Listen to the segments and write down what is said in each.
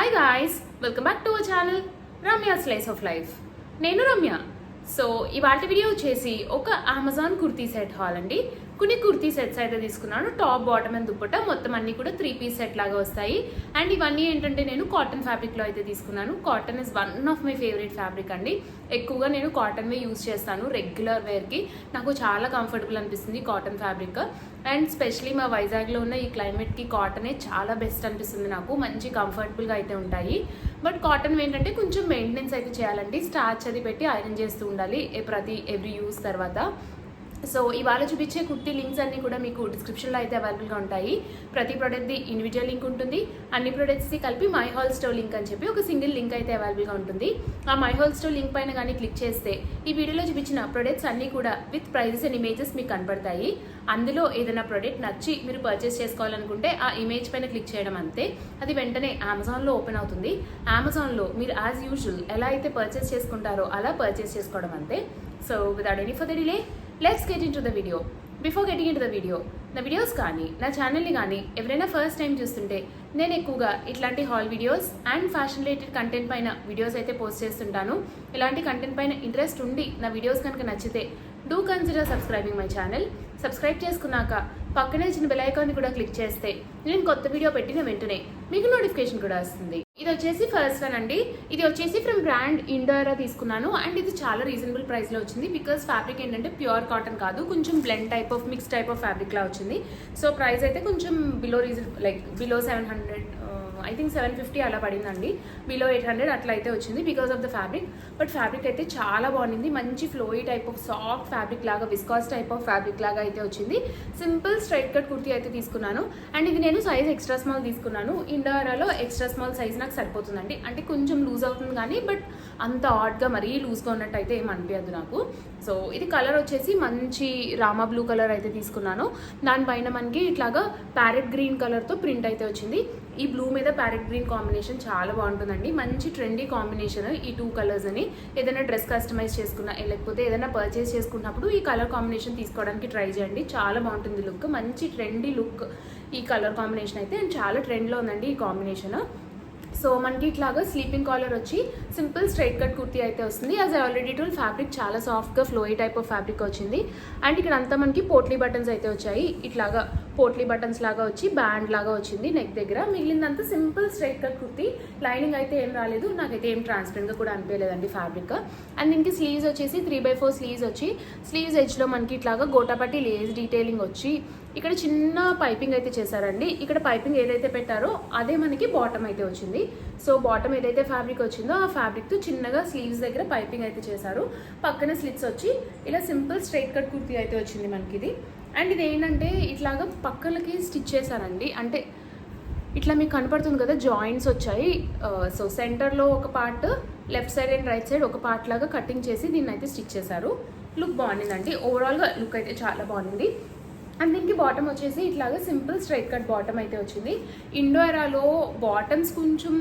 Hi guys, welcome back to our channel Ramya slice of life. నేను Ramya. So ఇవాళ video వచ్చేసి ఒక అమెజాన్ కుర్తీ సెట్ హాల్ అండి. కొన్ని కుర్తీ సెట్స్ అయితే తీసుకున్నాను. టాప్, బాటమ్ అండ్ దుప్పట మొత్తం అన్ని కూడా 3 పీస్ సెట్ లాగా వస్తాయి. అండ్ ఇవన్నీ ఏంటంటే నేను కాటన్ ఫ్యాబ్రిక్లో అయితే తీసుకున్నాను. Cotton is one of my favourite fabric అండి. ఎక్కువగా నేను కాటన్వే యూజ్ చేస్తాను రెగ్యులర్ వేర్కి. నాకు చాలా కంఫర్టబుల్ అనిపిస్తుంది కాటన్ ఫ్యాబ్రిక్. అండ్ స్పెషలీ మా వైజాగ్లో ఉన్న ఈ క్లైమేట్కి కాటనే చాలా బెస్ట్ అనిపిస్తుంది నాకు. మంచి కంఫర్టబుల్గా అయితే ఉంటాయి. బట్ కాటన్ ఏంటంటే కొంచెం మెయింటెనెన్స్ అయితే చేయాలండి. స్టార్చ్ అది పెట్టి ఐరన్ చేస్తూ ఉండాలి ఎవ్రీ యూజ్ తర్వాత. సో ఇవాళ చూపించే కుర్తీ లింక్స్ అన్నీ కూడా మీకు డిస్క్రిప్షన్లో అయితే అవైలబుల్గా ఉంటాయి. ప్రతి ప్రోడక్ట్ది ఇండివిజువల్ లింక్ ఉంటుంది. అన్ని ప్రోడక్ట్స్ది కలిపి మై హాల్ స్టోర్ లింక్ అని చెప్పి ఒక సింగిల్ లింక్ అయితే అవైలబుల్గా ఉంటుంది. ఆ మై హాల్ స్టోర్ లింక్ పైన కానీ క్లిక్ చేస్తే ఈ వీడియోలో చూపించిన ప్రొడక్ట్స్ అన్నీ కూడా విత్ ప్రైజెస్ అండ్ ఇమేజెస్ మీకు కనపడతాయి. అందులో ఏదైనా ప్రోడక్ట్ నచ్చి మీరు పర్చేస్ చేసుకోవాలనుకుంటే ఆ ఇమేజ్ పైన క్లిక్ చేయడం అంతే. అది వెంటనే అమెజాన్లో ఓపెన్ అవుతుంది. అమెజాన్లో మీరు యాజ్ యూజువల్ ఎలా అయితే పర్చేస్ చేసుకుంటారో అలా పర్చేస్ చేసుకోవడం అంతే. So without any further delay, let's get in to the video. Before getting in to the video, నా వీడియోస్ కానీ నా ఛానల్ని కానీ ఎవరైనా ఫస్ట్ టైం చూస్తుంటే నేను ఎక్కువగా ఇట్లాంటి hall videos and fashion related content పైన వీడియోస్ అయితే పోస్ట్ చేస్తుంటాను. ఇలాంటి కంటెంట్ పైన ఇంట్రెస్ట్ ఉండి నా వీడియోస్ కనుక నచ్చితే do consider subscribing my channel. Subscribe చేసుకున్నాక పక్కనే చిన్న బెల్ ఐకాన్ని కూడా క్లిక్ చేస్తే నేను కొత్త వీడియో పెట్టిన వెంటనే మీకు నోటిఫికేషన్ కూడా వస్తుంది. ఇది వచ్చేసి ఫస్ట్ వన్ అండి. ఇది వచ్చేసి ఫ్రమ్ బ్రాండ్ ఇండోరా తీసుకున్నాను. అండ్ ఇది చాలా రీజనబుల్ ప్రైస్లో వచ్చింది. బికాస్ ఫ్యాబ్రిక్ ఏంటంటే ప్యూర్ కాటన్ కాదు, కొంచెం blend type of mix type of ఫ్యాబ్రిక్లా వచ్చింది. సో ప్రైస్ అయితే కొంచెం బిలో 700, ఐ థింక్ 750 అలా పడిందండి. బిలో 800 అట్లా అయితే వచ్చింది because of the fabric. But fabric అయితే చాలా బాగుంది. మంచి flowy type of soft fabric లాగా, విస్కాస్ టైప్ ఆఫ్ ఫ్యాబ్రిక్ లాగా అయితే వచ్చింది. సింపుల్ స్ట్రైట్ కట్ కుర్తీ అయితే తీసుకున్నాను. అండ్ ఇది నేను సైజ్ ఎక్స్ట్రా స్మాల్ తీసుకున్నాను. ఇండోరాలో ఎక్స్ట్రా స్మాల్ సైజ్ నాకు సరిపోతుందండి. అంటే కొంచెం లూజ్ అవుతుంది కానీ బట్ అంత ఆడ్గా మరీ లూజ్గా ఉన్నట్టు అయితే ఏం అనిపించదు నాకు. సో ఇది కలర్ వచ్చేసి మంచి రామా బ్లూ కలర్ అయితే తీసుకున్నాను. దానిపైన మనకి ఇట్లాగా ప్యారెట్ గ్రీన్ కలర్తో ప్రింట్ అయితే వచ్చింది. ఈ బ్లూ మీద ప్యారెట్ గ్రీన్ కాంబినేషన్ చాలా బాగుంటుందండి. మంచి ట్రెండీ కాంబినేషన్ ఈ 2 కలర్స్ అని. ఏదైనా డ్రెస్ కస్టమైజ్ చేసుకున్నా లేకపోతే ఏదైనా పర్చేస్ చేసుకున్నప్పుడు ఈ కలర్ కాంబినేషన్ తీసుకోవడానికి ట్రై చేయండి. చాలా బాగుంటుంది లుక్. మంచి ట్రెండీ లుక్ ఈ కలర్ కాంబినేషన్ అయితే. అండ్ చాలా ట్రెండ్లో ఉందండి ఈ కాంబినేషన్. సో మనకి ఇట్లాగా స్లీపింగ్ కాలర్ వచ్చి సింపుల్ స్ట్రైట్ కట్ కుర్తీ అయితే వస్తుంది. As I already told fabric చాలా సాఫ్ట్గా ఫ్లోయీ టైప్ ఆఫ్ ఫ్యాబ్రిక్ వచ్చింది. అండ్ ఇక్కడ అంతా మనకి పోట్లీ బటన్స్ అయితే వచ్చాయి. ఇట్లాగా పోట్లీ బటన్స్ లాగా వచ్చి బ్యాండ్ లాగా వచ్చింది నెక్ దగ్గర. మిగిలిందంతా simple straight cut kurti. Lining అయితే ఏం రాలేదు, నాకైతే ఏం ట్రాన్స్పరెంట్గా కూడా అనిపించలేదండి ఫ్యాబ్రిక్. అండ్ దీనికి స్లీవ్స్ వచ్చేసి 3/4 స్లీవ్స్ వచ్చి స్లీవ్స్ ఎడ్జ్లో మనకి ఇట్లాగా గోటాపట్టి లేస్ డీటెయిలింగ్ వచ్చి ఇక్కడ చిన్న పైపింగ్ అయితే చేశారండి. ఇక్కడ పైపింగ్ ఏదైతే పెట్టారో అదే మనకి బాటమ్ అయితే వచ్చింది. సో బాటమ్ ఏదైతే ఫ్యాబ్రిక్ వచ్చిందో ఆ ఫ్యాబ్రిక్తో చిన్నగా స్లీవ్స్ దగ్గర పైపింగ్ అయితే చేశారు. పక్కన స్లిట్స్ వచ్చి ఇలా సింపుల్ స్ట్రైట్ కట్ కుర్తీ అయితే వచ్చింది మనకి ఇది. అండ్ ఇది ఏంటంటే ఇట్లాగా పక్కలకి స్టిచ్ చేశారండి. అంటే ఇట్లా మీకు కనపడుతుంది కదా, జాయింట్స్ వచ్చాయి. సో సెంటర్లో ఒక part, left side and right side ఒక పార్ట్ లాగా కటింగ్ చేసి దీన్ని అయితే స్టిచ్ చేశారు. లుక్ బాగుండిందండి. ఓవరాల్గా లుక్ అయితే చాలా బాగుంది. అండ్ దీనికి బాటమ్ వచ్చేసి ఇట్లాగా సింపుల్ స్ట్రైట్ కట్ బాటమ్ అయితే వచ్చింది. ఇండోరాలో బాటమ్స్ కొంచెం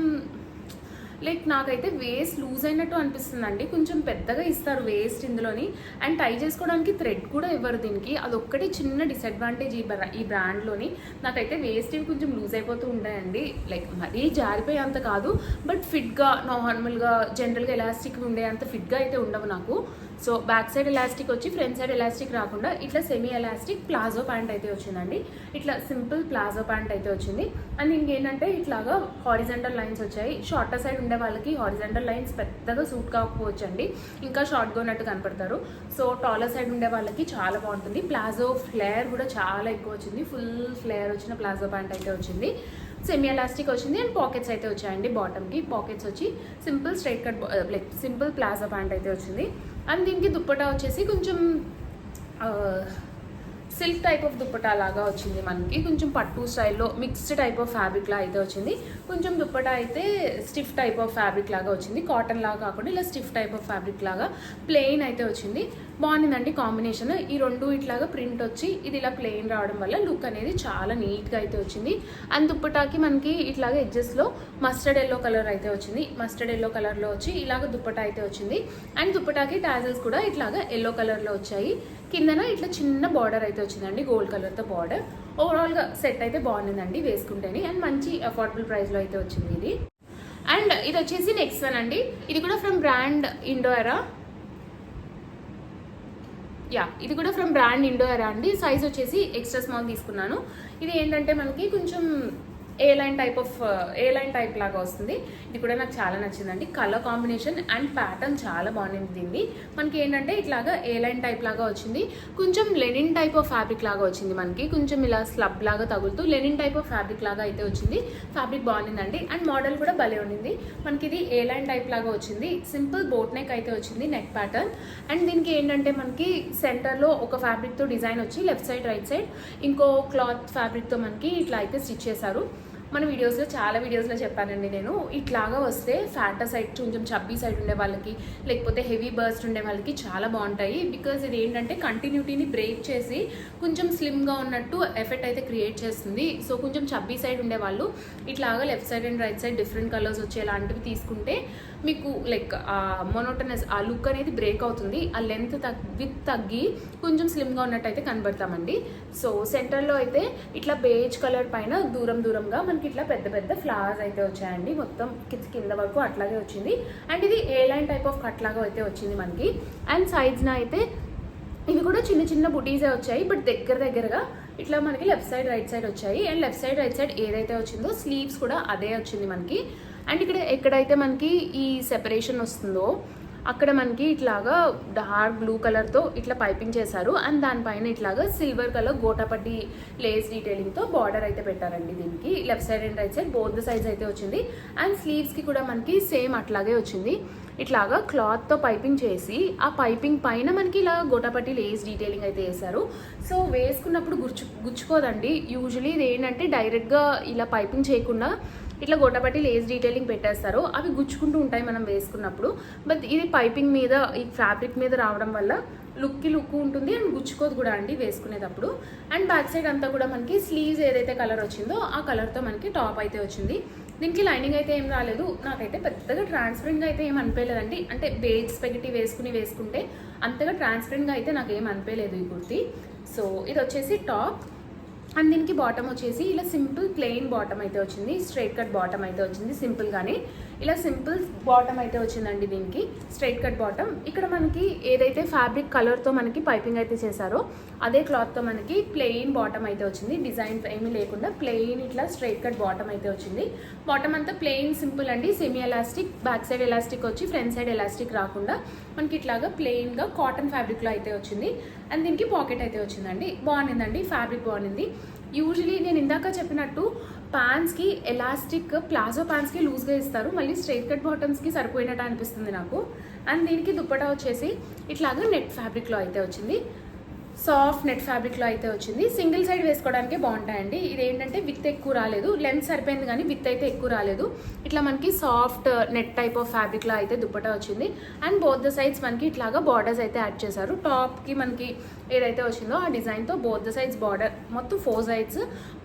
నాకైతే వేస్ట్ లూజ్ అయినట్టు అనిపిస్తుందండి. కొంచెం పెద్దగా ఇస్తారు వేస్ట్ ఇందులోని. అండ్ టై చేసుకోవడానికి థ్రెడ్ కూడా ఇవ్వరు దీనికి. అదొక్కటి చిన్న డిసడ్వాంటేజ్ ఈ బ్రాండ్లోని. నాకైతే వేస్ట్ ఇవి కొంచెం లూజ్ అయిపోతూ ఉంటాయండి. మరీ జారిపోయే అంత కాదు, బట్ ఫిట్గా నార్మల్గా జనరల్గా ఎలాస్టిక్ ఉండే అంత ఫిట్గా అయితే ఉండవు నాకు. సో బ్యాక్ సైడ్ ఎలాస్టిక్ వచ్చి ఫ్రంట్ సైడ్ ఎలాస్టిక్ రాకుండా ఇట్లా సెమీ ఎలాస్టిక్ ప్లాజో ప్యాంట్ అయితే వచ్చిందండి. ఇట్లా సింపుల్ ప్లాజో ప్యాంట్ అయితే వచ్చింది. అండ్ ఇంకేంటంటే ఇట్లాగా హారిజంటల్ లైన్స్ వచ్చాయి. షార్టర్ సైడ్ ఉండే వాళ్ళకి హారిజంటల్ లైన్స్ పెద్దగా సూట్ కాకపోవచ్చు అండి, ఇంకా షార్ట్గా ఉన్నట్టు కనపడతారు. సో టాలర్ సైడ్ ఉండే వాళ్ళకి చాలా బాగుంటుంది. ప్లాజో ఫ్లేర్ కూడా చాలా ఎక్కువ వచ్చింది. ఫుల్ ఫ్లేర్ వచ్చిన ప్లాజో ప్యాంట్ అయితే వచ్చింది. సెమీ ఎలాస్టిక్ వచ్చింది. అండ్ పాకెట్స్ అయితే వచ్చాయండి. బాటమ్కి పాకెట్స్ వచ్చి simple straight cut simple palazzo pant అయితే వచ్చింది. అండ్ దీనికి దుప్పటా వచ్చేసి కొంచెం సిల్క్ టైప్ ఆఫ్ దుప్పటా లాగా వచ్చింది మనకి. కొంచెం పట్టు స్టైల్లో మిక్స్డ్ టైప్ ఆఫ్ ఫ్యాబ్రిక్ లాగా అయితే వచ్చింది. కొంచెం దుప్పటా అయితే స్టిఫ్ టైప్ ఆఫ్ ఫ్యాబ్రిక్ లాగా వచ్చింది. కాటన్ లాగా కాకుండా ఇలా స్టిఫ్ టైప్ ఆఫ్ ఫ్యాబ్రిక్ లాగా ప్లెయిన్ అయితే వచ్చింది. బాగుందండి కాంబినేషన్. ఈ రెండు ఇట్లాగా ప్రింట్ వచ్చి ఇది ఇలా ప్లెయిన్ రావడం వల్ల లుక్ అనేది చాలా నీట్గా అయితే వచ్చింది. అండ్ దుప్పటాకి మనకి ఇట్లాగా ఎడ్జెస్లో మస్టర్డ్ ఎల్లో కలర్ అయితే వచ్చింది. మస్టర్డ్ ఎల్లో కలర్లో వచ్చి ఇలాగ దుప్పటా అయితే వచ్చింది. అండ్ దుప్పటాకి టాజల్స్ కూడా ఇట్లాగా ఎల్లో కలర్లో వచ్చాయి. కిందన ఇట్లా చిన్న బార్డర్ అయితే వచ్చిందండి, గోల్డ్ కలర్తో బార్డర్. ఓవరాల్గా సెట్ అయితే బాగుందండి వేసుకుంటేనే. అండ్ మంచి అఫోర్డబుల్ ప్రైస్లో అయితే వచ్చింది ఇది. అండ్ ఇది వచ్చేసి నెక్స్ట్ వన్ అండి. ఇది కూడా ఫ్రమ్ బ్రాండ్ ఇండోఎరా. ఇది కూడా ఫ్రమ్ బ్రాండ్ ఇండోఎరా అండి. సైజ్ వచ్చేసి ఎక్స్ట్రా స్మాల్ తీసుకున్నాను. ఇది ఏంటంటే మనకి కొంచెం ఏ లైన్ టైప్ లాగా వస్తుంది. ఇది కూడా నాకు చాలా నచ్చిందండి. కలర్ కాంబినేషన్ అండ్ ప్యాటర్న్ చాలా బాగుంది దీన్ని. మనకి ఏంటంటే ఇట్లాగా ఏ లైన్ టైప్ లాగా వచ్చింది. కొంచెం లెనిన్ టైప్ ఆఫ్ ఫ్యాబ్రిక్ లాగా వచ్చింది. మనకి కొంచెం ఇలా స్లబ్ లాగా తగులుతూ లెనిన్ టైప్ ఆఫ్ ఫ్యాబ్రిక్ లాగా అయితే వచ్చింది. ఫ్యాబ్రిక్ బాగుందండి. అండ్ మోడల్ కూడా భలే ఉండింది. మనకి ఇది ఏ లైన్ టైప్ లాగా వచ్చింది. సింపుల్ బోట్ నెక్ అయితే వచ్చింది, నెక్ ప్యాటర్న్. అండ్ దీనికి ఏంటంటే మనకి సెంటర్లో ఒక ఫ్యాబ్రిక్తో డిజైన్ వచ్చి లెఫ్ట్ సైడ్ రైట్ సైడ్ ఇంకో క్లాత్ ఫ్యాబ్రిక్తో మనకి ఇట్లా అయితే స్టిచ్ చేశారు. మన చాలా వీడియోస్లో చెప్పానండి నేను, ఇట్లాగా వస్తే ఫ్యాటర్ సైడ్ కొంచెం చబ్బీ సైడ్ ఉండే వాళ్ళకి లేకపోతే హెవీ బర్స్ట్ ఉండే వాళ్ళకి చాలా బాగుంటాయి. బికాజ్ ఇది ఏంటంటే కంటిన్యూటీని బ్రేక్ చేసి కొంచెం స్లిమ్గా ఉన్నట్టు ఎఫెక్ట్ అయితే క్రియేట్ చేస్తుంది. సో కొంచెం చబ్బీ సైడ్ ఉండే వాళ్ళు ఇట్లాగా left side and right side different colours వచ్చేలాంటివి తీసుకుంటే మీకు లైక్ మొనోటనస్ ఆ లుక్ అనేది బ్రేక్ అవుతుంది. ఆ లెంత్ తగ్గి కొంచెం స్లిమ్గా ఉన్నట్టు అయితే కనబడతామండి. సో సెంటర్లో అయితే ఇట్లా బేజ్ కలర్ పైన దూరంగా మనకి ఇట్లా పెద్ద ఫ్లవర్స్ అయితే వచ్చాయండి. మొత్తం కింద వరకు అట్లాగే వచ్చింది. అండ్ ఇది ఏ లైన్ టైప్ ఆఫ్ కట్ లాగా అయితే వచ్చింది మనకి. అండ్ సైడ్స్న అయితే ఇవి కూడా చిన్న బుటీసే వచ్చాయి. బట్ దగ్గరగా ఇట్లా మనకి లెఫ్ట్ సైడ్ రైట్ సైడ్ వచ్చాయి. And left side right side ఏదైతే వచ్చిందో స్లీవ్స్ కూడా అదే వచ్చింది మనకి. అండ్ ఎక్కడైతే మనకి ఈ సెపరేషన్ వస్తుందో అక్కడ మనకి ఇట్లాగా డార్క్ బ్లూ కలర్తో ఇట్లా పైపింగ్ చేశారు. అండ్ దానిపైన ఇట్లాగా సిల్వర్ కలర్ గోటాపట్టి లేస్ డీటెయిలింగ్తో బార్డర్ అయితే పెట్టారండి. దీనికి left side and right side both sides అయితే వచ్చింది. అండ్ స్లీవ్స్కి కూడా మనకి సేమ్ అట్లాగే వచ్చింది. ఇట్లాగా క్లాత్తో పైపింగ్ చేసి ఆ పైపింగ్ పైన మనకి ఇలా గోటాపట్టి లేస్ డీటెయిలింగ్ అయితే వేశారు. సో వేసుకున్నప్పుడు గుచ్చుకోదండి. యూజువలీ ఇది ఏంటంటే డైరెక్ట్గా ఇలా పైపింగ్ చేయకుండా ఇట్లా గోటాపట్టి లేస్ డీటెయిలింగ్ పెట్టేస్తారు. అవి గుచ్చుకుంటూ ఉంటాయి మనం వేసుకున్నప్పుడు. బట్ ఇది పైపింగ్ మీద ఈ ఫ్యాబ్రిక్ మీద రావడం వల్ల లుక్ ఉంటుంది అండ్ గుచ్చుకోదు కూడా అండి వేసుకునేటప్పుడు. అండ్ బ్యాక్ సైడ్ అంతా కూడా మనకి స్లీవ్స్ ఏదైతే కలర్ వచ్చిందో ఆ కలర్తో మనకి టాప్ అయితే వచ్చింది. దీనికి లైనింగ్ అయితే ఏం రాలేదు. నాకైతే పెద్దగా ట్రాన్స్పరెంట్గా అయితే ఏం అనిపించలేదండి. అంటే బేజ్ స్పెగటీ వేసుకుంటే అంతగా ట్రాన్స్పరెంట్గా అయితే నాకు ఏం అనిపించలేదు ఈ కుర్తీ. సో ఇది వచ్చేసి టాప్. అండ్ దీనికి బాటమ్ వచ్చేసి ఇలా సింపుల్ ప్లెయిన్ బాటమ్ అయితే వచ్చింది. స్ట్రైట్ కట్ బాటమ్ అయితే వచ్చింది. సింపుల్గానే ఇలా సింపుల్ బాటమ్ అయితే వచ్చిందండి. దీనికి స్ట్రైట్ కట్ బాటమ్. ఇక్కడ మనకి ఏదైతే ఫ్యాబ్రిక్ కలర్తో మనకి పైపింగ్ అయితే చేశారో అదే క్లాత్తో మనకి ప్లెయిన్ బాటమ్ అయితే వచ్చింది. డిజైన్ ఏమీ లేకుండా ప్లెయిన్ ఇట్లా స్ట్రైట్ కట్ బాటమ్ అయితే వచ్చింది. బాటమ్ అంతా ప్లెయిన్ సింపుల్ అండి. Semi elastic, back side elastic వచ్చి ఫ్రంట్ సైడ్ ఎలాస్టిక్ రాకుండా మనకి ఇట్లాగా ప్లెయిన్గా కాటన్ ఫ్యాబ్రిక్లో అయితే వచ్చింది. అండ్ దీనికి పాకెట్ అయితే వచ్చిందండి. బాగుండిందండి, ఫ్యాబ్రిక్ బాగుంది. యూజువలీ నేను ఇందాక చెప్పినట్టు ప్యాంట్స్కి ఎలాస్టిక్ ప్లాజో ప్యాంట్స్కి లూజ్గా ఇస్తారు, మళ్ళీ స్ట్రైట్ కట్ బాటమ్స్కి సరిపోయినట్టు అనిపిస్తుంది నాకు. అండ్ దీనికి దుప్పటా వచ్చేసి ఇట్లాగా నెట్ ఫ్యాబ్రిక్లో అయితే వచ్చింది. సాఫ్ట్ నెట్ ఫ్యాబ్రిక్లో అయితే వచ్చింది. సింగిల్ సైడ్ వేసుకోవడానికే బాగుంటాయండి. ఇది ఏంటంటే విత్ ఎక్కువ రాలేదు, లెంత్ సరిపోయింది కానీ విత్ అయితే ఎక్కువ రాలేదు. ఇట్లా మనకి సాఫ్ట్ నెట్ టైప్ ఆఫ్ ఫ్యాబ్రిక్లో అయితే దుప్పటా వచ్చింది. అండ్ బోత్ ద సైడ్స్ మనకి ఇట్లాగా బార్డర్స్ అయితే యాడ్ చేశారు. టాప్కి మనకి ఏదైతే వచ్చిందో ఆ డిజైన్తో బోత్ ద సైడ్స్ బార్డర్ మొత్తం 4 సైడ్స్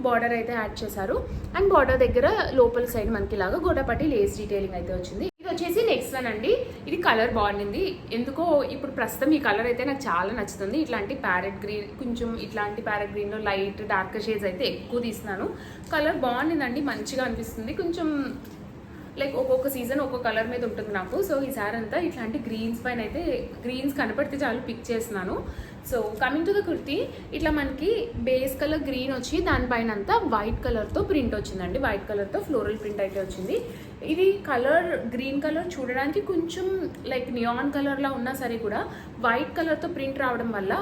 బార్డర్ అయితే యాడ్ చేశారు. అండ్ బార్డర్ దగ్గర లోపల సైడ్ మనకి ఇలాగా గోటాపట్టి లేస్ డీటెయిలింగ్ అయితే వచ్చింది. ఇది వచ్చేసి నెక్స్ట్ వన్ అండి. ఇది కలర్ బాగుంది. ఎందుకో ఇప్పుడు ప్రస్తుతం ఈ కలర్ అయితే నాకు చాలా నచ్చుతుంది. ఇట్లాంటి ప్యారెట్ గ్రీన్, కొంచెం ఇట్లాంటి ప్యారెట్ గ్రీన్లో లైట్ డార్క్ షేడ్స్ అయితే ఎక్కువ తీస్తున్నాను. కలర్ బాగుండిందండి, మంచిగా అనిపిస్తుంది. కొంచెం లైక్ ఒక్కొక్క సీజన్ ఒక్కొక్క కలర్ మీద ఉంటుంది నాకు. సో ఈసారి అంతా ఇట్లాంటి గ్రీన్స్ పైన అయితే గ్రీన్స్ కనపడితే చాలు పిక్ చేస్తున్నాను. So coming to the kurti, ఇట్లా మనకి బేస్ కలర్ గ్రీన్ వచ్చి దానిపైన అంతా వైట్ కలర్తో ప్రింట్ వచ్చిందండి. వైట్ కలర్తో ఫ్లోరల్ ప్రింట్ అయితే వచ్చింది. ఇది కలర్ గ్రీన్ కలర్ చూడడానికి కొంచెం లైక్ నియాన్ కలర్లా ఉన్నా సరే కూడా వైట్ కలర్తో ప్రింట్ రావడం వల్ల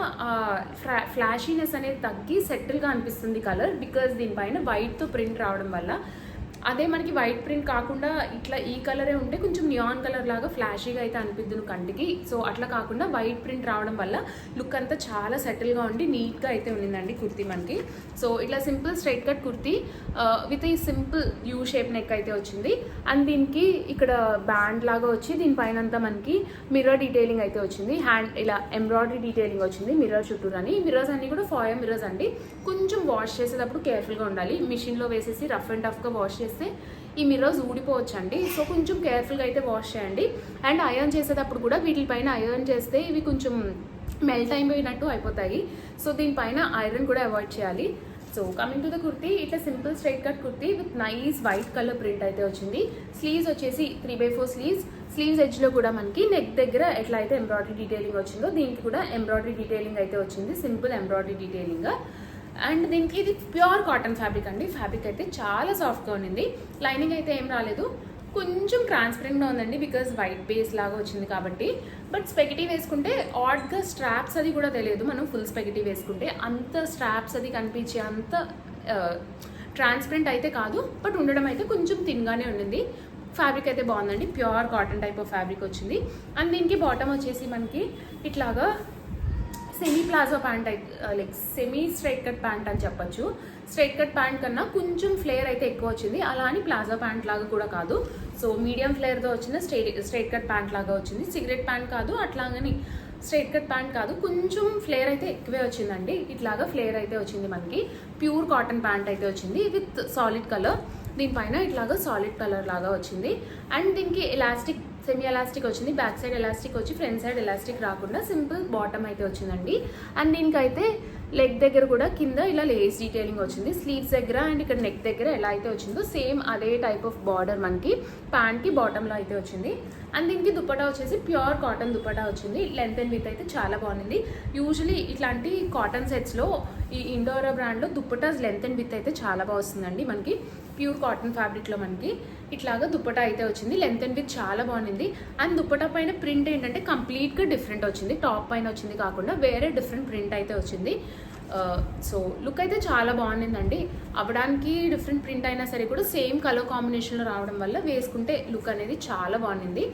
ఫ్లాషీనెస్ అనేది తగ్గి సెటిల్గా అనిపిస్తుంది కలర్. బికాజ్ దీనిపైన వైట్తో ప్రింట్ రావడం వల్ల. అదే మనకి వైట్ ప్రింట్ కాకుండా ఇట్లా ఈ కలరే ఉంటే కొంచెం నియాన్ కలర్ లాగా ఫ్లాషీగా అయితే అనిపిద్దును కంటికి. సో అట్లా కాకుండా వైట్ ప్రింట్ రావడం వల్ల లుక్ అంతా చాలా సెటిల్గా ఉండి నీట్గా అయితే ఉండిందండి కుర్తీ మనకి. సో ఇట్లా simple straight cut kurti with ఈ సింపుల్ యూ షేప్ నెక్ అయితే వచ్చింది. అండ్ దీనికి ఇక్కడ బ్యాండ్ లాగా వచ్చి దీనిపైన అంతా మనకి మిర్రర్ డీటెయిలింగ్ అయితే వచ్చింది. హ్యాండ్ ఇలా ఎంబ్రాయిడరీ డీటెయిలింగ్ వచ్చింది మిర్రర్ చుట్టూరు అని. మిర్రర్స్ అన్ని కూడా ఫాయర్ మిర్రర్స్ అండి. కొంచెం వాష్ చేసేటప్పుడు కేర్ఫుల్గా ఉండాలి. మిషన్లో వేసేసి రఫ్ అండ్ టఫ్గా వాష్ చేస్తే ఈ మిర్రర్స్ ఊడిపోవచ్చు అండి. సో కొంచెం కేర్ఫుల్గా అయితే వాష్ చేయండి. అండ్ ఐరన్ చేసేటప్పుడు కూడా వీటిపైన ఐరన్ చేస్తే ఇవి కొంచెం మెల్ట్ అయిపోయినట్టు అయిపోతాయి. సో దీనిపైన ఐరన్ కూడా అవాయిడ్ చేయాలి. So coming to the kurti, ఇట్లా simple straight cut kurti with nice white colour print అయితే వచ్చింది. స్లీవ్స్ వచ్చేసి 3/4 స్లీవ్స్ ఎడ్జ్లో కూడా మనకి నెక్ దగ్గర ఎట్లా అయితే ఎంబ్రాయిడరీ డీటెయిలింగ్ వచ్చిందో దీనికి కూడా ఎంబ్రాయిడరీ డీటెయిలింగ్ అయితే వచ్చింది, సింపుల్ ఎంబ్రాయిడరీ డీటెయిలింగ్. అండ్ దీనికి ఇది ప్యూర్ కాటన్ ఫ్యాబ్రిక్ అండి. ఫ్యాబ్రిక్ అయితే చాలా సాఫ్ట్గా ఉండింది. లైనింగ్ అయితే ఏం రాలేదు, కొంచెం ట్రాన్స్పరెంట్గా ఉందండి బికాజ్ వైట్ బేస్ లాగా వచ్చింది కాబట్టి. బట్ స్పెగటీ వేసుకుంటే ఆడ్గా స్ట్రాప్స్ అది కూడా తెలియదు, మనం ఫుల్ స్పెగటీ వేసుకుంటే అంత స్ట్రాప్స్ అది కనిపించే అంత ట్రాన్స్పరెంట్ అయితే కాదు, బట్ ఉండడం అయితే కొంచెం థిన్గానే ఉండింది. ఫ్యాబ్రిక్ అయితే బాగుందండి, pure cotton type of fabric వచ్చింది. అండ్ దీనికి బాటమ్ వచ్చేసి మనకి ఇట్లాగా సెమీ ప్లాజో ప్యాంట్ అయితే like semi straight cut pant అని చెప్పొచ్చు. స్ట్రైట్ కట్ ప్యాంట్ కన్నా కొంచెం ఫ్లేర్ అయితే ఎక్కువ వచ్చింది, అలా అని ప్లాజో ప్యాంట్ లాగా కూడా కాదు. సో మీడియం ఫ్లేర్తో వచ్చిన స్ట్రైట్ కట్ ప్యాంట్ లాగా వచ్చింది. సిగరెట్ ప్యాంట్ కాదు, అట్లాగని స్ట్రైట్ కట్ ప్యాంట్ కాదు, కొంచెం ఫ్లేర్ అయితే ఎక్కువే వచ్చిందండి. ఇట్లాగా ఫ్లేర్ అయితే వచ్చింది మనకి. ప్యూర్ కాటన్ ప్యాంట్ అయితే వచ్చింది విత్ సాలిడ్ కలర్. దీనిపైన ఇట్లాగా సాలిడ్ కలర్ లాగా వచ్చింది. అండ్ దీనికి ఎలాస్టిక్, సెమీ ఎలాస్టిక్ వచ్చింది. బ్యాక్ సైడ్ ఎలాస్టిక్ వచ్చి ఫ్రంట్ సైడ్ ఎలాస్టిక్ రాకుండా సింపుల్ బాటమ్ అయితే వచ్చిందండి. అండ్ దీనికైతే లెగ్ దగ్గర కూడా కింద ఇలా లేస్ డీటెయిలింగ్ వచ్చింది. స్లీవ్స్ దగ్గర అండ్ ఇక్కడ నెక్ దగ్గర ఎలా అయితే వచ్చిందో సేమ్ అదే టైప్ ఆఫ్ బార్డర్ మనకి ప్యాంట్కి బాటంలో అయితే వచ్చింది. అండ్ దీనికి దుపట్టా వచ్చేసి ప్యూర్ కాటన్ దుపట్టా వచ్చింది. లెంత్ అండ్ విత్ అయితే చాలా బాగుంది. యూజువలీ ఇట్లాంటి కాటన్ సెట్స్లో ఈ ఇండోరా బ్రాండ్లో దుపట్టాస్ లెంత్ అండ్ విత్ అయితే చాలా బాగా వస్తుందండి. మనకి ప్యూర్ కాటన్ ఫ్యాబ్రిక్లో మనకి ఇట్లాగా దుపట్టా అయితే వచ్చింది. లెంత్ అండ్ విత్ చాలా బాగుంది. అండ్ దుపట్టా పైన ప్రింట్ ఏంటంటే కంప్లీట్గా డిఫరెంట్ వచ్చింది. టాప్ పైన వచ్చింది కాకుండా వేరే డిఫరెంట్ ప్రింట్ అయితే వచ్చింది. సో లుక్ అయితే చాలా బాగుండిందండి. అవ్వడానికి డిఫరెంట్ ప్రింట్ అయినా సరే కూడా సేమ్ కలర్ కాంబినేషన్లో రావడం వల్ల వేసుకుంటే లుక్ అనేది చాలా బాగుంది.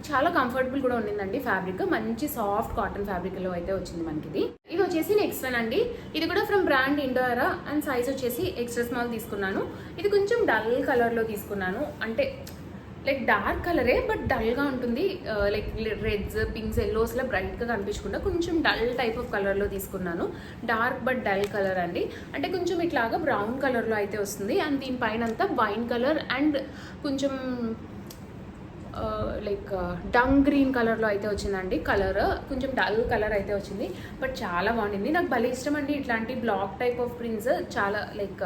చాలా కంఫర్టబుల్ కూడా ఉండిందండి. ఫ్యాబ్రిక్ మంచి సాఫ్ట్ కాటన్ ఫ్యాబ్రిక్లో అయితే వచ్చింది మనకి. ఇది వచ్చేసి నెక్స్ట్ వన్ అండి. ఇది కూడా ఫ్రమ్ బ్రాండ్ ఇండోరా అండ్ సైజ్ వచ్చేసి ఎక్స్ట్రా స్మాల్ తీసుకున్నాను. ఇది కొంచెం డల్ కలర్లో తీసుకున్నాను, అంటే లైక్ డార్క్ కలరే బట్ డల్గా ఉంటుంది. లైక్ రెడ్స్, పింక్స్, ఎల్లోస్లో బ్రైట్గా కనిపించకుండా కొంచెం డల్ టైప్ ఆఫ్ కలర్లో తీసుకున్నాను. డార్క్ బట్ డల్ కలర్ అండి, అంటే కొంచెం ఇట్లాగా బ్రౌన్ కలర్లో అయితే వస్తుంది. అండ్ దీనిపైన అంతా వైన్ కలర్ అండ్ కొంచెం లైక్ డంగ్ గ్రీన్ కలర్లో అయితే వచ్చిందండి. కలర్ కొంచెం డల్ కలర్ అయితే వచ్చింది, బట్ చాలా బాగుండింది. నాకు భలే ఇష్టం అండి ఇట్లాంటి బ్లాక్ టైప్ ఆఫ్ ప్రింట్స్. చాలా లైక్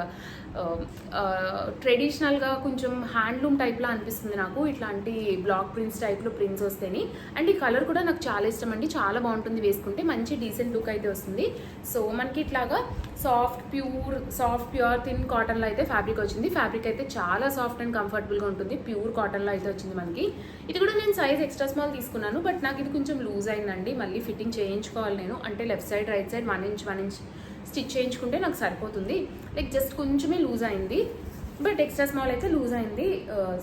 ట్రెడిషనల్గా కొంచెం హ్యాండ్లూమ్ టైప్లో అనిపిస్తుంది నాకు ఇట్లాంటి బ్లాక్ ప్రింట్స్ టైప్లో ప్రింట్స్ వస్తేని. అండ్ ఈ కలర్ కూడా నాకు చాలా ఇష్టం అండి, చాలా బాగుంటుంది వేసుకుంటే, మంచి డీసెంట్ లుక్ అయితే వస్తుంది. సో మనకి ఇట్లాగా సాఫ్ట్ ప్యూర్ థిన్ కాటన్లో అయితే ఫ్యాబ్రిక్ వచ్చింది. ఫ్యాబ్రిక్ అయితే చాలా సాఫ్ట్ అండ్ కంఫర్టబుల్గా ఉంటుంది. ప్యూర్ కాటన్లో అయితే వచ్చింది మనకి. ఇది కూడా నేను సైజ్ ఎక్స్ట్రా స్మాల్ తీసుకున్నాను, బట్ నాకు ఇది కొంచెం లూజ్ అయిందండి. మళ్ళీ ఫిట్టింగ్ చేయించుకోవాలి నేను, అంటే left side right side 1 inch stitch చేయించుకుంటే నాకు సరిపోతుంది. లైక్ జస్ట్ కొంచెమే లూజ్ అయింది, బట్ ఎక్స్ట్రా స్మాల్ అయితే లూజ్ అయింది.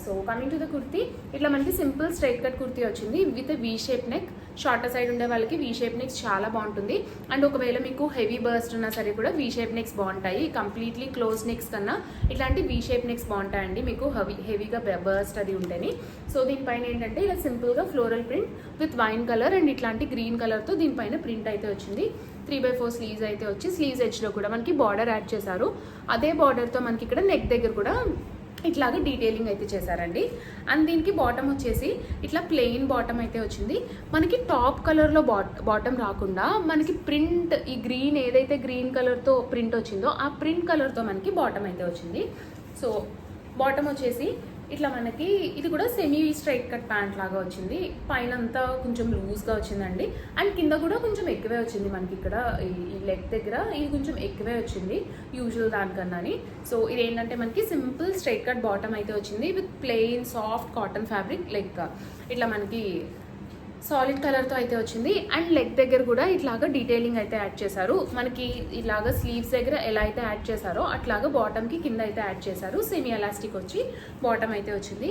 So coming to the kurti, ఇట్లా మనకి సింపుల్ స్ట్రైట్ కట్ కుర్తీ వచ్చింది with V shape neck. Shorter side ఉండే వాళ్ళకి వీ షేప్ నెక్స్ చాలా బాగుంటుంది. అండ్ ఒకవేళ మీకు హెవీ బర్స్ట్ ఉన్నా సరే కూడా వీ షేప్ నెక్స్ బాగుంటాయి. కంప్లీట్లీ క్లోజ్ నెక్స్ కన్నా ఇట్లాంటి వీ షేప్ నెక్స్ బాగుంటాయండి మీకు హెవీగా బర్స్ట్ అది ఉంటేనే. సో దీనిపైన ఏంటంటే ఇలా సింపుల్గా floral print with wine colour and ఇట్లాంటి గ్రీన్ కలర్తో దీనిపైన ప్రింట్ అయితే వచ్చింది. 3/4 స్లీవ్స్ అయితే వచ్చి స్లీవ్స్ ఎడ్జ్లో కూడా మనకి బార్డర్ యాడ్ చేశారు. అదే బార్డర్తో మనకి ఇక్కడ నెక్ దగ్గర కూడా ఇట్లాగా డీటెయిలింగ్ అయితే చేశారండి. అండ్ దీనికి బాటమ్ వచ్చేసి ఇట్లా ప్లెయిన్ బాటమ్ అయితే వచ్చింది. మనకి టాప్ కలర్లో బాటమ్ రాకుండా మనకి ప్రింట్, ఈ గ్రీన్ ఏదైతే గ్రీన్ కలర్తో ప్రింట్ వచ్చిందో ఆ ప్రింట్ కలర్తో మనకి బాటమ్ అయితే వచ్చింది. సో బాటమ్ వచ్చేసి ఇట్లా మనకి ఇది కూడా సెమీ స్ట్రైట్ కట్ ప్యాంట్ లాగా వచ్చింది. పైన అంతా కొంచెం లూజ్గా వచ్చిందండి. అండ్ కింద కూడా కొంచెం ఎక్కువే వచ్చింది మనకి. ఇక్కడ ఈ లెగ్ దగ్గర ఇది కొంచెం ఎక్కువే వచ్చింది యూజువల్ దానికన్నాని. సో ఇది ఏంటంటే మనకి సింపుల్ స్ట్రైట్ కట్ బాటమ్ అయితే వచ్చింది with plain soft cotton fabric. Like ఇట్లా మనకి సాలిడ్ కలర్తో అయితే వచ్చింది. అండ్ లెగ్ దగ్గర కూడా ఇట్లాగా డీటెయిలింగ్ అయితే యాడ్ చేశారు. మనకి ఇలాగా స్లీవ్స్ దగ్గర ఎలా అయితే యాడ్ చేశారో అట్లాగా బాటమ్కి కింద అయితే యాడ్ చేశారు. సెమీ ఎలాస్టిక్ వచ్చి బాటమ్ అయితే వచ్చింది.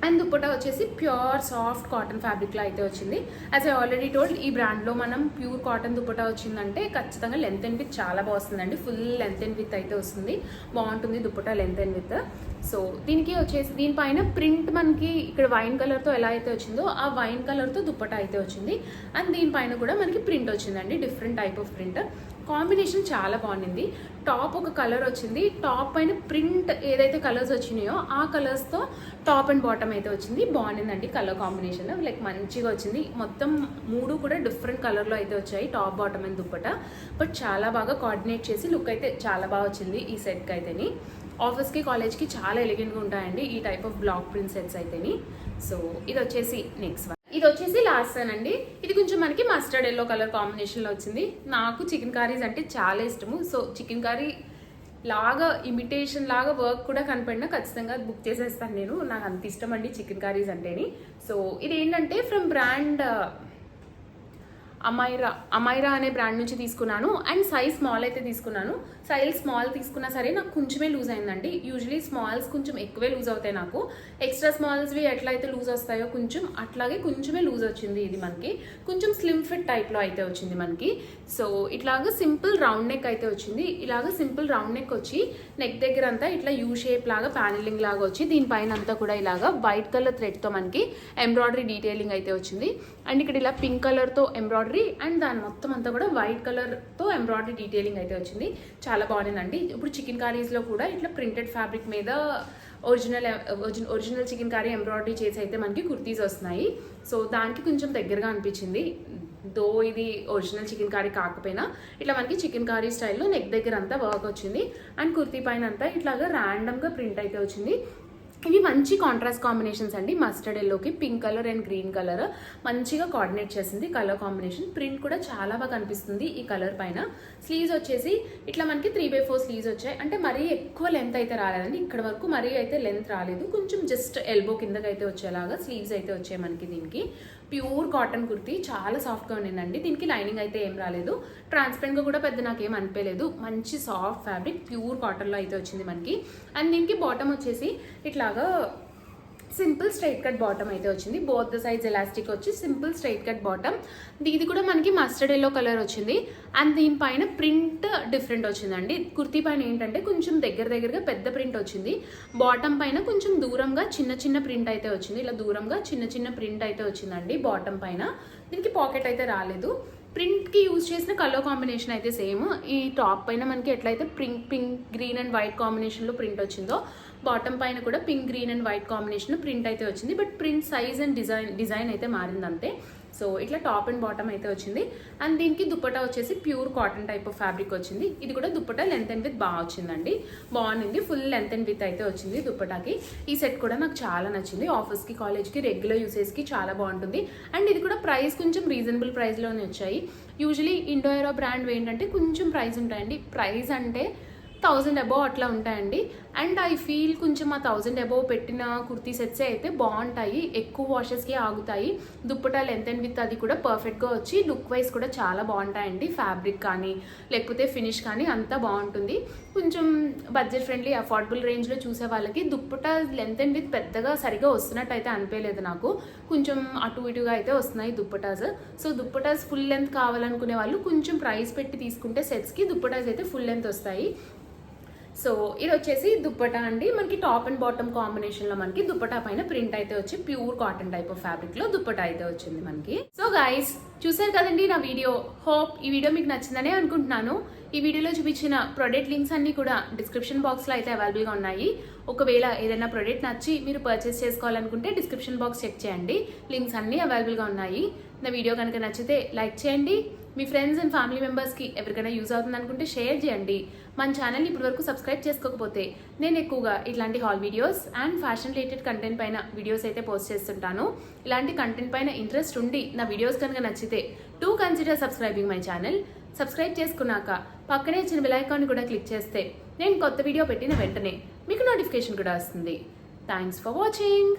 అండ్ దుపట్టా వచ్చేసి ప్యూర్ సాఫ్ట్ కాటన్ ఫ్యాబ్రిక్లో అయితే వచ్చింది. యాజ్ ఐ ఆల్రెడీ టోల్డ్, ఈ బ్రాండ్లో మనం ప్యూర్ కాటన్ దుపట్టా వచ్చిందంటే ఖచ్చితంగా లెంత్ అండ్ విత్ చాలా బాగా వస్తుందండి. ఫుల్ లెంత్ అండ్ విత్ అయితే వస్తుంది, బాగుంటుంది dupatta length and with. So దీనికి వచ్చేసి దీనిపైన ప్రింట్ మనకి ఇక్కడ వైన్ కలర్తో ఎలా అయితే వచ్చిందో ఆ వైన్ కలర్తో దుపట్టా అయితే వచ్చింది. అండ్ దీనిపైన కూడా మనకి ప్రింట్ వచ్చిందండి, different type of print. Combination చాలా బాగుంది. టాప్ ఒక కలర్ వచ్చింది, టాప్ పైన ప్రింట్ ఏదైతే కలర్స్ వచ్చినాయో ఆ కలర్స్తో టాప్ అండ్ బాటమ్ అయితే వచ్చింది. బాగుండిందండి కలర్ కాంబినేషన్, లైక్ మంచిగా వచ్చింది. మొత్తం 3 కూడా డిఫరెంట్ కలర్లో అయితే వచ్చాయి, top bottom and dupatta. But చాలా బాగా కోఆర్డినేట్ చేసి లుక్ అయితే చాలా బాగా వచ్చింది ఈ సెట్కి అయితేని. ఆఫీస్కి కాలేజ్కి చాలా ఎలిగెంట్గా ఉంటాయండి ఈ type of block print sets అయితేని. సో ఇది వచ్చేసి నెక్స్ట్ వన్. ఇది వచ్చేసి లాస్ట్ వన్ అండి. ఇది కొంచెం మనకి మస్టర్డ్ ఎల్లో కలర్ కాంబినేషన్లో వచ్చింది. నాకు చికెన్ కర్రీస్ అంటే చాలా ఇష్టము. సో చికెన్ కర్రీ లాగా ఇమిటేషన్ లాగా వర్క్ కూడా కనపడినా ఖచ్చితంగా బుక్ చేసేస్తాను నేను. నాకు అంత ఇష్టం అండి చికెన్ కర్రీస్ అంటేని. సో ఇది ఏంటంటే ఫ్రమ్ బ్రాండ్ అమైరా అనే బ్రాండ్ నుంచి తీసుకున్నాను. అండ్ సైజ్ స్మాల్ అయితే తీసుకున్నాను. సైజ్ స్మాల్ తీసుకున్నా సరే నాకు కొంచెమే లూజ్ అయిందండి. యూజువలీ స్మాల్స్ కొంచెం ఎక్కువే లూజ్ అవుతాయి నాకు. ఎక్స్ట్రా స్మాల్స్వి ఎట్లయితే లూజ్ వస్తాయో కొంచెం అట్లాగే కొంచెమే లూజ్ వచ్చింది. ఇది మనకి కొంచెం స్లిమ్ ఫిట్ టైప్లో అయితే వచ్చింది మనకి. సో ఇట్లాగా సింపుల్ రౌండ్ నెక్ అయితే వచ్చింది. ఇలాగ సింపుల్ రౌండ్ నెక్ వచ్చి నెక్ దగ్గర అంతా ఇట్లా యూ షేప్ లాగా ప్యానలింగ్ లాగా వచ్చి దీనిపైన అంతా కూడా ఇలాగా వైట్ కలర్ థ్రెడ్తో మనకి ఎంబ్రాయిడరీ డీటెయిలింగ్ అయితే వచ్చింది. అండ్ ఇక్కడ ఇలా పింక్ కలర్తో ఎంబ్రాయిడరీ అండ్ దాని మొత్తం అంతా కూడా వైట్ కలర్తో ఎంబ్రాయిడరీ డీటెయిలింగ్ అయితే వచ్చింది. చాలా బాగుందండి. ఇప్పుడు చికెన్ కర్రీస్లో కూడా ఇట్లా ప్రింటెడ్ ఫ్యాబ్రిక్ మీద ఒరిజినల్ చికెన్ కర్రీ ఎంబ్రాయిడరీ చేసి అయితే మనకి కుర్తీస్ వస్తున్నాయి. సో దానికి కొంచెం దగ్గరగా అనిపించింది. దో ఇది ఒరిజినల్ చికెన్ కర్రీ కాకపోయినా ఇట్లా మనకి చికెన్ కర్రీ స్టైల్లో నెక్ దగ్గర అంతా వర్క్ వచ్చింది. అండ్ కుర్తీ పైన అంతా ఇట్లాగా ర్యాండమ్గా ప్రింట్ అయితే వచ్చింది. ఇవి మంచి కాంట్రాస్ట్ కాంబినేషన్స్ అండి. మస్టర్డ్ ఎల్లోకి pink colour and green colour మంచిగా కోఆర్డినేట్ చేసింది కలర్ కాంబినేషన్. ప్రింట్ కూడా చాలా బాగా కనిపిస్తుంది ఈ కలర్ పైన. స్లీవ్స్ వచ్చేసి ఇట్లా మనకి 3/4 స్లీవ్స్ వచ్చాయి. అంటే మరీ ఎక్కువ లెంత్ అయితే రాలేదండి, ఇక్కడ వరకు మరీ అయితే లెంత్ రాలేదు. కొంచెం జస్ట్ ఎల్బో కిందకి అయితే వచ్చేలాగా స్లీవ్స్ అయితే వచ్చాయి మనకి. దీనికి ప్యూర్ కాటన్ కుర్తీ చాలా సాఫ్ట్గా ఉండిందండి. దీనికి లైనింగ్ అయితే ఏం రాలేదు. ట్రాన్స్పరెంట్గా కూడా పెద్ద నాకేం అనిపించలేదు. మంచి సాఫ్ట్ ఫ్యాబ్రిక్ ప్యూర్ కాటన్లో అయితే వచ్చింది మనకి. అండ్ దీనికి బాటమ్ వచ్చేసి ఇట్లాగా సింపుల్ స్ట్రైట్ కట్ బాటమ్ అయితే వచ్చింది. బోత్ ద సైజ్ ఎలాస్టిక్ వచ్చి సింపుల్ స్ట్రైట్ కట్ బాటమ్. ఇది కూడా మనకి మస్టర్డ్ ఎల్లో కలర్ వచ్చింది. అండ్ దీనిపైన ప్రింట్ డిఫరెంట్ వచ్చిందండి. కుర్తీ పైన ఏంటంటే కొంచెం దగ్గరగా పెద్ద ప్రింట్ వచ్చింది. బాటమ్ పైన కొంచెం దూరంగా చిన్న ప్రింట్ అయితే వచ్చింది. ఇలా దూరంగా చిన్న ప్రింట్ అయితే వచ్చిందండి బాటమ్ పైన. దీనికి పాకెట్ అయితే రాలేదు. ప్రింట్కి యూజ్ చేసిన కలర్ కాంబినేషన్ అయితే సేమ్. ఈ టాప్ పైన మనకి ఎట్లయితే పింక్ గ్రీన్ అండ్ వైట్ కాంబినేషన్లో ప్రింట్ వచ్చిందో బాటమ్ పైన కూడా పింక్ గ్రీన్ అండ్ వైట్ కాంబినేషన్లో ప్రింట్ అయితే వచ్చింది. But print size and design అయితే మారింది అంతే. సో ఇట్లా టాప్ అండ్ బాటమ్ అయితే వచ్చింది. అండ్ దీనికి దుప్పటా వచ్చేసి pure cotton type of fabric వచ్చింది. ఇది కూడా దుప్పటా లెంత్ అండ్ విత్ బాగా వచ్చిందండి, బాగుంది. ఫుల్ లెంత్ అండ్ విత్ అయితే వచ్చింది దుప్పటాకి. ఈ సెట్ కూడా నాకు చాలా నచ్చింది. ఆఫీస్కి కాలేజ్కి రెగ్యులర్ యూసేజ్కి చాలా బాగుంటుంది. అండ్ ఇది కూడా ప్రైస్ కొంచెం రీజనబుల్ ప్రైస్లోనే వచ్చాయి. యూజువలీ ఇండో ఏరో బ్రాండ్ ఏంటంటే కొంచెం ప్రైస్ ఉంటాయండి. ప్రైస్ అంటే 1000 అబోవ్ అట్లా ఉంటాయండి. అండ్ ఐ ఫీల్ కొంచెం ఆ 1000 అబోవ్ పెట్టిన కుర్తీ సెట్సే అయితే బాగుంటాయి, ఎక్కువ వాషెస్కి ఆగుతాయి. దుప్పటా లెంత్ అండ్ విత్ అది కూడా పర్ఫెక్ట్గా వచ్చి లుక్ వైజ్ కూడా చాలా బాగుంటాయండి. ఫ్యాబ్రిక్ కానీ లేకపోతే ఫినిష్ కానీ అంతా బాగుంటుంది. కొంచెం బడ్జెట్ ఫ్రెండ్లీ అఫోర్డబుల్ రేంజ్లో చూసే వాళ్ళకి దుప్పటా లెంత్ అండ్ విత్ పెద్దగా సరిగా వస్తున్నట్టు అయితే అనిపించలేదు నాకు. కొంచెం అటు ఇటుగా అయితే వస్తున్నాయి dupattas. So dupattas full length కావాలనుకునే వాళ్ళు కొంచెం ప్రైస్ పెట్టి తీసుకుంటే సెట్స్కి దుప్పటాస్ అయితే ఫుల్ లెంత్ వస్తాయి. సో ఇది వచ్చేసి దుప్పటా అండి. మనకి టాప్ అండ్ బాటమ్ కాంబినేషన్లో మనకి దుప్పటా పైన ప్రింట్ అయితే వచ్చి ప్యూర్ కాటన్ టైప్ ఆఫ్ ఫ్యాబ్రిక్లో దుప్పటా అయితే వచ్చింది మనకి. సో గైస్ చూసారు కదండి నా వీడియో. హోప్ ఈ వీడియో మీకు నచ్చిందనే అనుకుంటున్నాను. ఈ వీడియోలో చూపించిన ప్రొడక్ట్ లింక్స్ అన్నీ కూడా డిస్క్రిప్షన్ బాక్స్లో అయితే అవైలబుల్గా ఉన్నాయి. ఒకవేళ ఏదైనా ప్రొడక్ట్ నచ్చి మీరు పర్చేస్ చేసుకోవాలనుకుంటే డిస్క్రిప్షన్ బాక్స్ చెక్ చేయండి, లింక్స్ అన్నీ అవైలబుల్గా ఉన్నాయి. నా వీడియో కనుక నచ్చితే లైక్ చేయండి. మీ ఫ్రెండ్స్ అండ్ ఫ్యామిలీ మెంబర్స్కి ఎవరికైనా యూజ్ అవుతుంది అనుకుంటే షేర్ చేయండి. మన ఛానల్ని ఇప్పటివరకు సబ్స్క్రైబ్ చేసుకోకపోతే నేను ఎక్కువగా ఇట్లాంటి hall videos and fashion related content పైన వీడియోస్ అయితే పోస్ట్ చేస్తుంటాను. ఇలాంటి కంటెంట్ పైన ఇంట్రెస్ట్ ఉండి నా వీడియోస్ కనుక నచ్చితే to consider subscribing my channel. Subscribe చేసుకున్నాక పక్కనే వచ్చిన బెల్ ఐకాన్ కూడా క్లిక్ చేస్తే నేను కొత్త వీడియో పెట్టిన వెంటనే మీకు నోటిఫికేషన్ కూడా వస్తుంది. Thanks for watching.